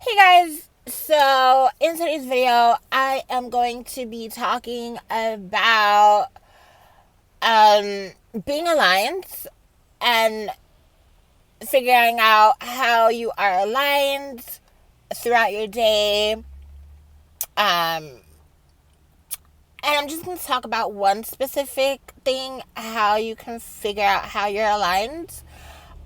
Hey guys, so in today's video, I am going to be talking about being aligned and figuring out how you are aligned throughout your day. And I'm just going to talk about one specific thing, how you can figure out how you're aligned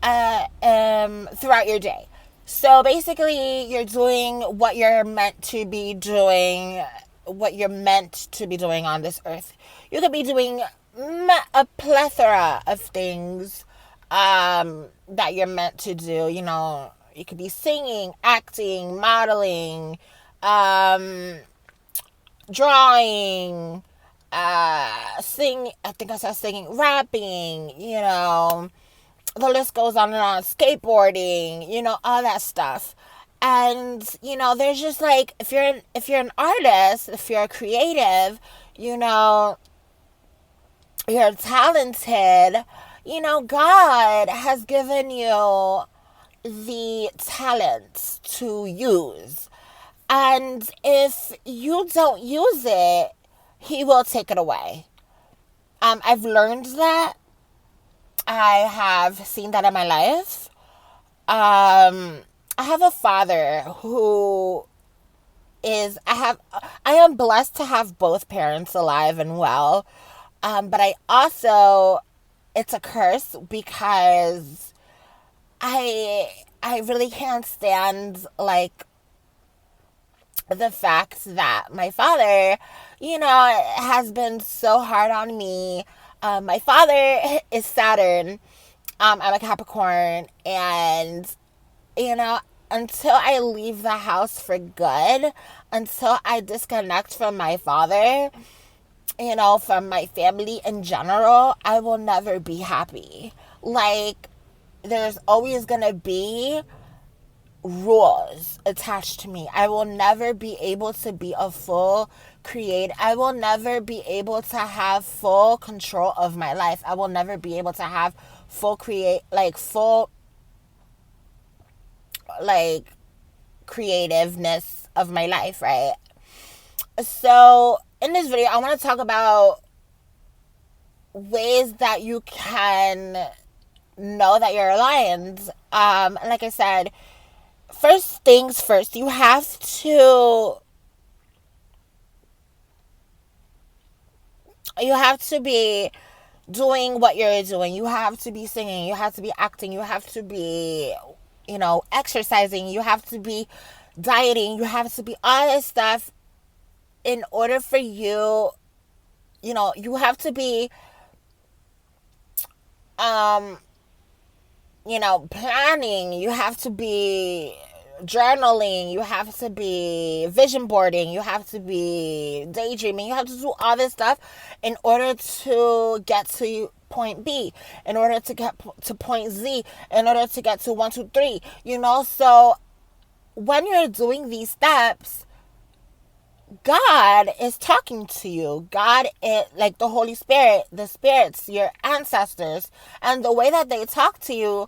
throughout your day. So basically, you're doing what you're meant to be doing, what you're meant to be doing on this earth. You could be doing a plethora of things that you're meant to do. You could be singing, acting, modeling, drawing, I think I said singing, rapping, the list goes on and on, skateboarding, all that stuff. And there's just like, if you're an artist, if you're a creative, you know you're talented, God has given you the talent to use. And if you don't use it, he will take it away. I've learned that. I have seen that in my life. I have a father who I am blessed to have both parents alive and well. But it's a curse because I really can't stand like the fact that my father, has been so hard on me. My father is Saturn. I'm a Capricorn, and until I leave the house for good, until I disconnect from my father, from my family in general, I will never be happy. Like, there's always gonna be rules attached to me. I will never be able to be a full creator. I will never be able to have full control of my life. I will never be able to have full creativeness of my life, right? So in this video, I want to talk about ways that you can know that you're aligned. Like I said, first things first, you have to be doing what you're doing. You have to be singing, you have to be acting, you have to be, exercising, you have to be dieting, you have to be all this stuff in order for you, you have to be planning, you have to be journaling, you have to be vision boarding, you have to be daydreaming, you have to do all this stuff in order to get to point B, in order to get to point Z, in order to get to 1, 2, 3, so when you're doing these steps, God is talking to you. God is like the Holy Spirit, the spirits, your ancestors, and the way that they talk to you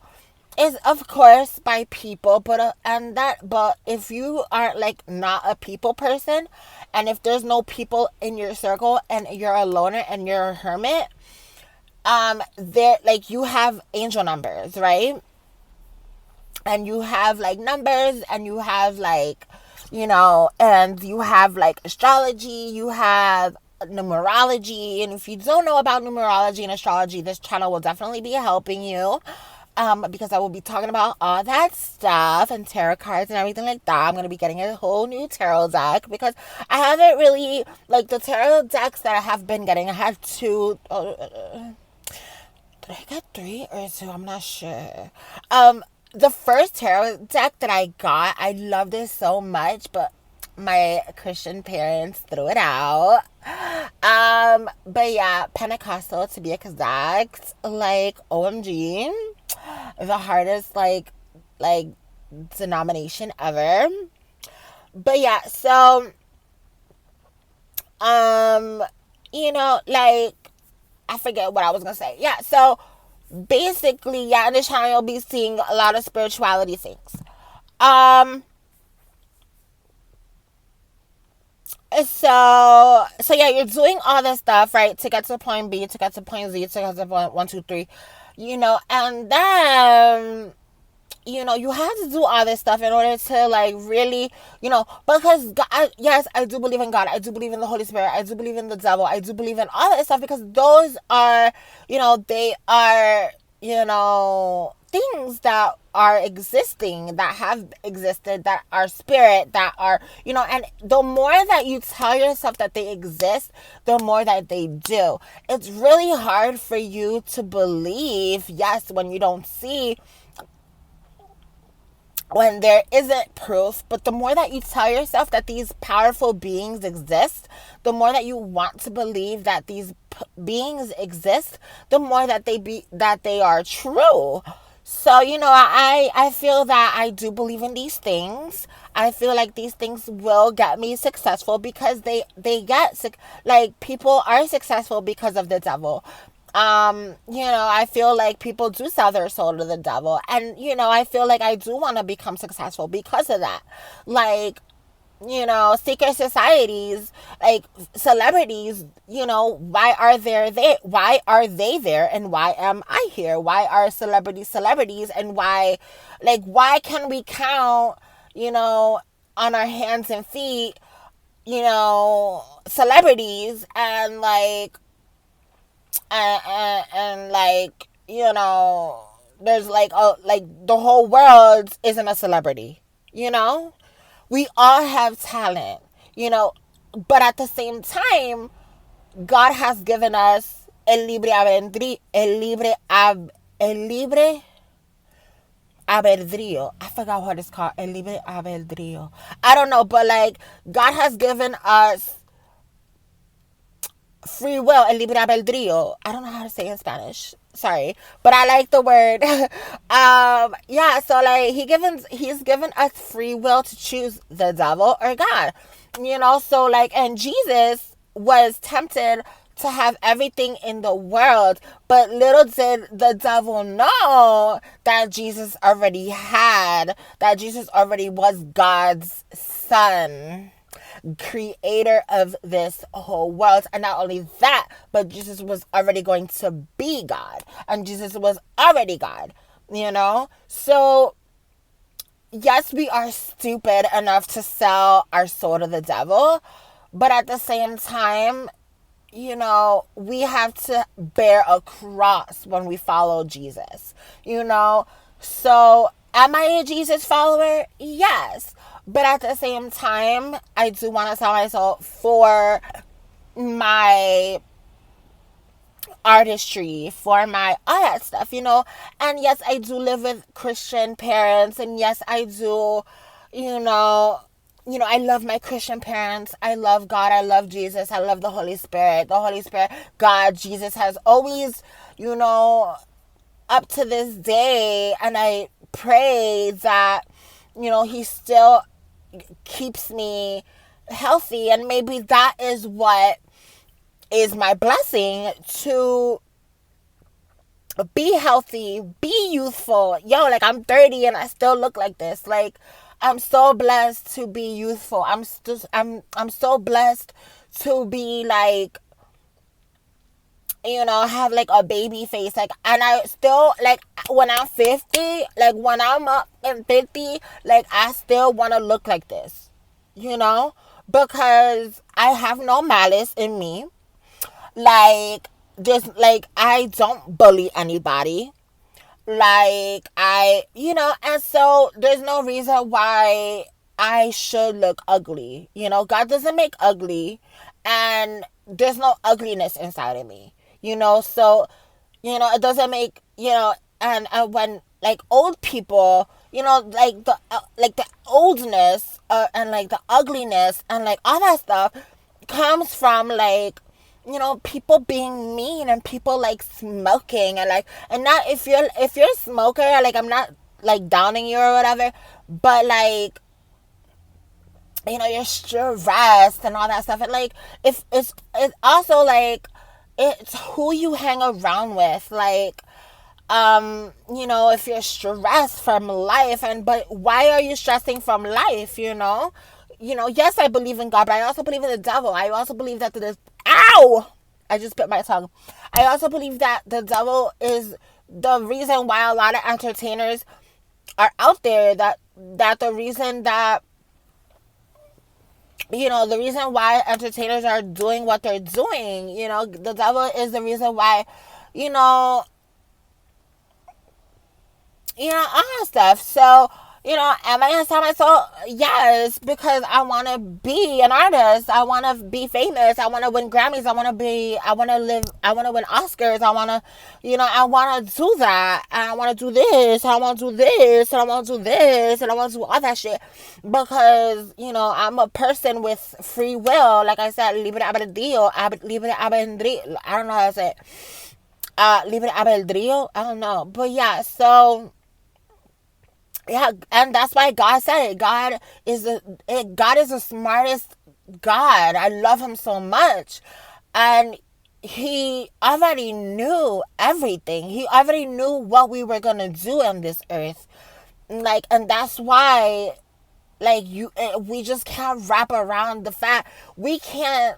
is of course by people, but if you are like not a people person, and if there's no people in your circle and you're a loner and you're a hermit, there, like, you have angel numbers, right? And you have like numbers, and you have like, and you have like astrology, you have numerology. And if you don't know about numerology and astrology, this channel will definitely be helping you, because I will be talking about all that stuff and tarot cards and everything like that. I'm going to be getting a whole new tarot deck because I haven't really, like, the tarot decks that I have been getting, I have two. Did I get 3 or 2? I'm not sure. The first tarot deck that I got, I loved it so much, but my Christian parents threw it out. But yeah, Pentecostal to be exact, like, OMG, the hardest like denomination ever. But yeah, so like, I forget what I was gonna say. Yeah, so basically, yeah, in this channel you'll be seeing a lot of spirituality things. So yeah, you're doing all this stuff, right, to get to point B, to get to point Z, to get to point 1, 2, 3, and then you have to do all this stuff in order to like really, because God, yes, I do believe in God, I do believe in the Holy Spirit, I do believe in the devil, I do believe in all that stuff, because those are, they are, things that are existing, that have existed, that are spirit, that are, and the more that you tell yourself that they exist, the more that they do. It's really hard for you to believe, yes, when you don't see, when there isn't proof, but the more that you tell yourself that these powerful beings exist, the more that you want to believe that these beings exist, the more that they are true. So, I feel that I do believe in these things. I feel like these things will get me successful, because like, people are successful because of the devil. I feel like people do sell their soul to the devil. And, I feel like I do want to become successful because of that. Like, secret societies, like celebrities, why are they there, and why am I here? Why are celebrities, and why can we count, on our hands and feet, celebrities, and like, and like, there's like the whole world isn't a celebrity. We all have talent, but at the same time, God has given us el libre albedrío. I forgot what it's called. El libre albedrío. I don't know, but like, God has given us free will, el libre albedrío. I don't know how to say it in Spanish. Sorry, but I like the word. Yeah, so like, he's given us free will to choose the devil or God. So like, and Jesus was tempted to have everything in the world, but little did the devil know that Jesus already was God's son, creator of this whole world. And not only that, but Jesus was already going to be God, and Jesus was already God. So yes, we are stupid enough to sell our soul to the devil, but at the same time, we have to bear a cross when we follow Jesus. So am I a Jesus follower? Yes. But at the same time, I do want to sell myself for my artistry, for my all that stuff, And yes, I do live with Christian parents, and yes, I do, I love my Christian parents. I love God. I love Jesus. I love the Holy Spirit. The Holy Spirit, God, Jesus has always, up to this day, and I pray that, he still keeps me healthy, and maybe that is what is my blessing, to be healthy, be youthful. Like, I'm 30 and I still look like this. Like, I'm so blessed to be youthful. I'm so blessed to be like, have like a baby face. Like, and I still, like, when I'm 50, like, when I'm up in 50, like, I still want to look like this, because I have no malice in me. Like, just like, I don't bully anybody. Like, and so there's no reason why I should look ugly. God doesn't make ugly, and there's no ugliness inside of me. So, it doesn't make, and when, like, old people, like the oldness, and like the ugliness, and like all that stuff comes from, like, people being mean, and people like smoking, and like, and not, if you're a smoker, like, I'm not like downing you or whatever, but like, you're stressed and all that stuff, and like, if it's also like, it's who you hang around with. Like, if you're stressed from life, but why are you stressing from life? Yes, I believe in God, but I also believe in the devil. I also believe that ow! I just bit my tongue. I also believe that the devil is the reason why a lot of entertainers are out there. That the reason that the reason why entertainers are doing what they're doing. The devil is the reason why, you know, all that stuff. So, am I gonna sell my soul? Yes, because I want to be an artist. I want to be famous. I want to win Grammys. I want to live. I want to win Oscars. I want to, I want to do that. And I want to do this. And I want to do this. And I want to do this. And I want to do all that shit. Because, I'm a person with free will. Like I said, libre albedrío. Libre albedrío. I don't know how to say it. Libre albedrío. I don't know. But yeah, so yeah, and that's why God said it. God is the smartest God. I love him so much. And he already knew everything. He already knew what we were going to do on this earth. And that's why we just can't wrap around the fact we can't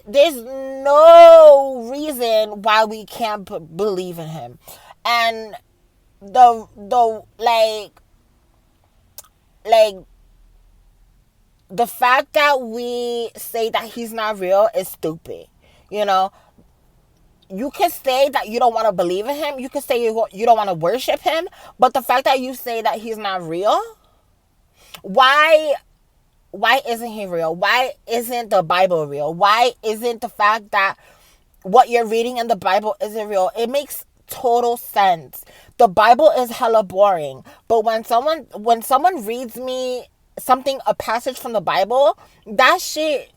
there's no reason why we can't believe in him. And the the fact that we say that he's not real is stupid. You can say that you don't want to believe in him. You can say you don't want to worship him. But the fact that you say that he's not real, why isn't he real? Why isn't the Bible real? Why isn't the fact that what you're reading in the Bible isn't real? It makes total sense. The Bible is hella boring. But when someone reads me a passage from the Bible, that shit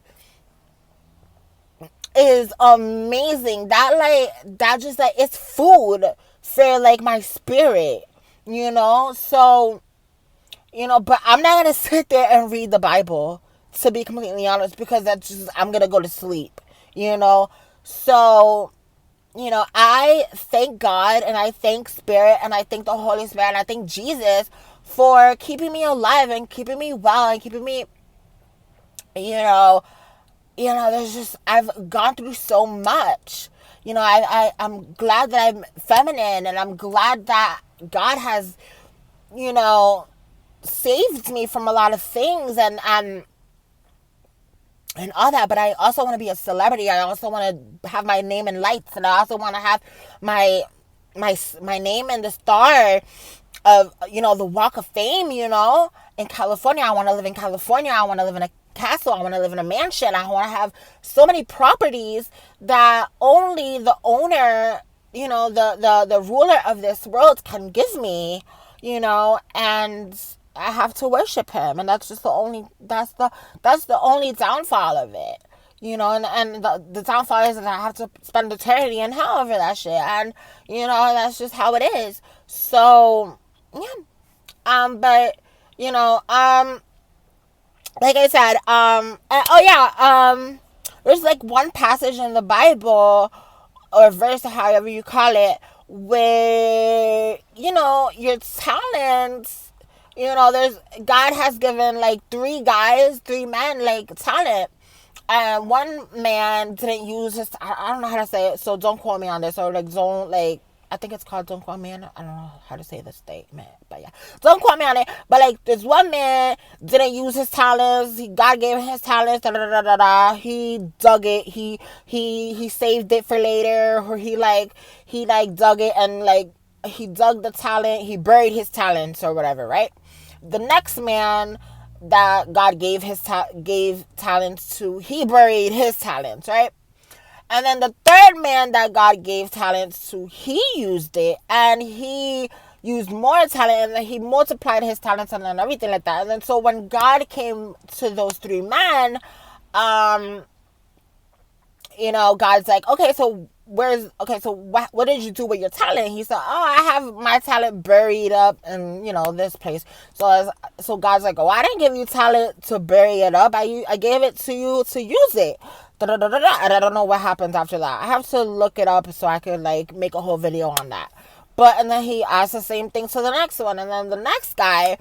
is amazing. That just it's food for my spirit, So, but I'm not going to sit there and read the Bible, to be completely honest, because I'm going to go to sleep, So, I thank God, and I thank Spirit, and I thank the Holy Spirit, and I thank Jesus for keeping me alive and keeping me well and keeping me, I've gone through so much. I'm glad that I'm feminine, and I'm glad that God has, saved me from a lot of things and all that. But I also want to be a celebrity. I also want to have my name in lights, and I also want to have my name in the star of the Walk of Fame. In California, I want to live in California. I want to live in a castle. I want to live in a mansion. I want to have so many properties that only the owner, the ruler of this world can give me. And I have to worship him, and that's the only downfall of it, and the downfall is that I have to spend eternity in hell over that shit, and that's just how it is. So yeah, but like I said, there's one passage in the Bible, or verse, or however you call it, where your talents, there's God has given three men talent, and one man didn't use his, I don't know how to say it, so don't quote me on this, or don't I think it's called Don't Quote Me on it. I don't know how to say the statement, but yeah, don't quote me on it. But this one man didn't use his talents. God gave him his talents. Da, da, da, da, da. He dug it. He saved it for later. Or he dug it, and he dug the talent. He buried his talents or whatever, right? The next man that God gave gave talents to, he buried his talents, right? And then the third man that God gave talents to, he used it, and he used more talent, and then he multiplied his talents and everything like that. And then so when God came to those three men, God's like, okay, so what did you do with your talent? He said, I have my talent buried up in, this place. So God's like, I didn't give you talent to bury it up. I gave it to you to use it. And I don't know what happens after that. I have to look it up so I could make a whole video on that. And then he asked the same thing to the next one, and then the next guy,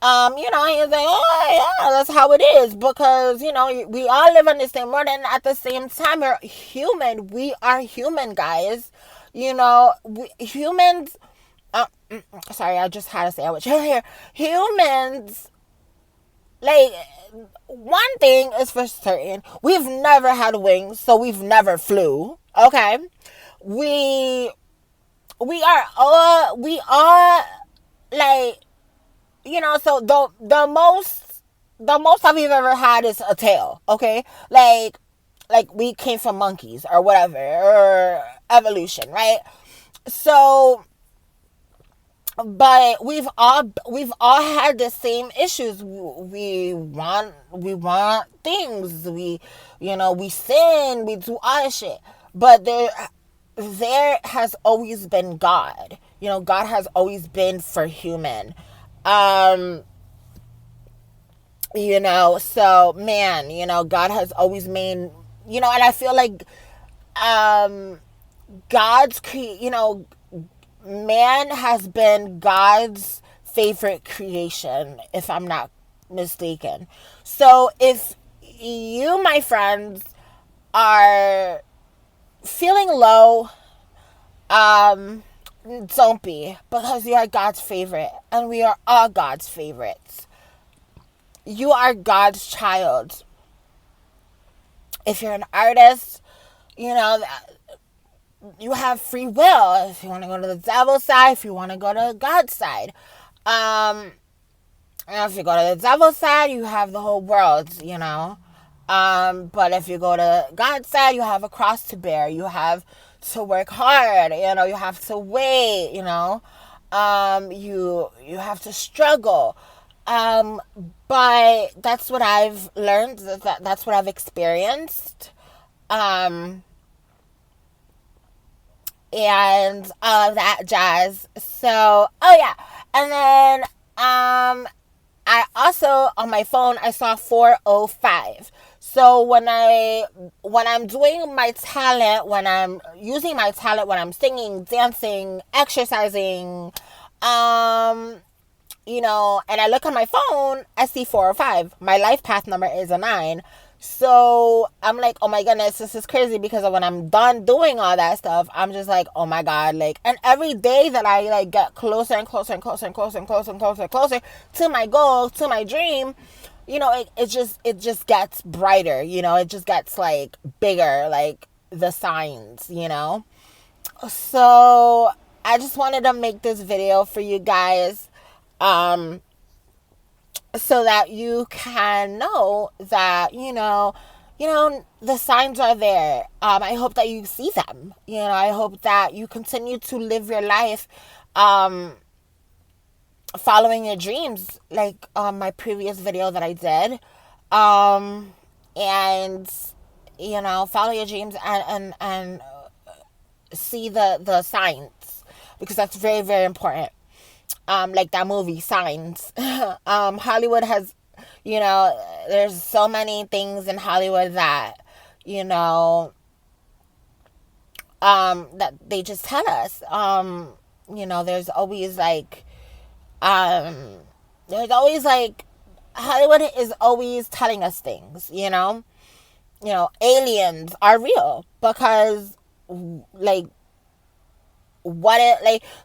you know, he's like, oh yeah, that's how it is, because, you know, we all live on the same world, and at the same time, we're human. We are human, guys. You know, humans. Sorry, I just had a sandwich here. Humans, like, one thing is for certain: we've never had wings, so we've never flew. Okay, we we are like, you know, so the most we've ever had is a tail. Okay, like we came from monkeys or whatever, or evolution, right? So, but we've all had the same issues. We want things. You know, we sin, we do all this shit. But there has always been God. You know, God has always been for human. You know, so man, you know, God has always made, you know, and I feel like um you know, man has been God's favorite creation, if I'm not mistaken. So if you, my friends, are feeling low, um, don't be, because you are God's favorite, and we are all God's favorites. You are God's child. If you're an artist, you know, you have free will. If you want to go to the devil's side, if you want to go to God's side. And if you go to the devil's side, you have the whole world, you know. But if you go to God's side, you have a cross to bear. You have to work hard, you know. You have to wait, you know. You have to struggle. But that's what I've learned. That's what I've experienced. And all of that jazz. So, oh yeah. And then, I also, on my phone, I saw 4:05. So when I'm doing my talent, when I'm using my talent, when I'm singing, dancing, exercising, you know, and I look on my phone, I see 4:05. My life path number is a 9. So I'm like, oh my goodness, this is crazy, because when I'm done doing all that stuff, I'm just like, oh my God, like, and every day that I like get closer and closer and closer and closer and closer and closer and closer to my goal, to my dream, you know, it just gets brighter, you know, it just gets like bigger, like the signs, you know. So I just wanted to make this video for you guys, so that you can know that, you know, the signs are there. I hope that you see them. You know, I hope that you continue to live your life, following your dreams, like my previous video that I did, and, you know, follow your dreams, and see the signs, because that's very, very important. Like that movie Signs. Hollywood has, you know, there's so many things in Hollywood that, you know, that they just tell us. You know, there's always like Hollywood is always telling us things, you know. You know, aliens are real, because like,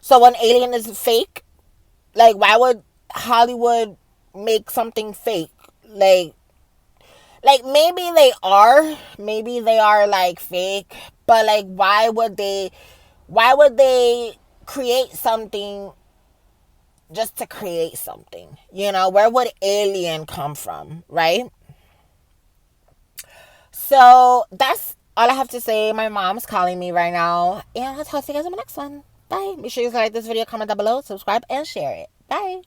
so an alien is fake. Like, why would Hollywood make something fake? Like maybe they are like fake, but like, why would they create something just to create something? You know, where would alien come from, right? So that's all I have to say. My mom's calling me right now, and I'll talk to you guys in the next one. Bye. Make sure you like this video, comment down below, subscribe, and share it. Bye.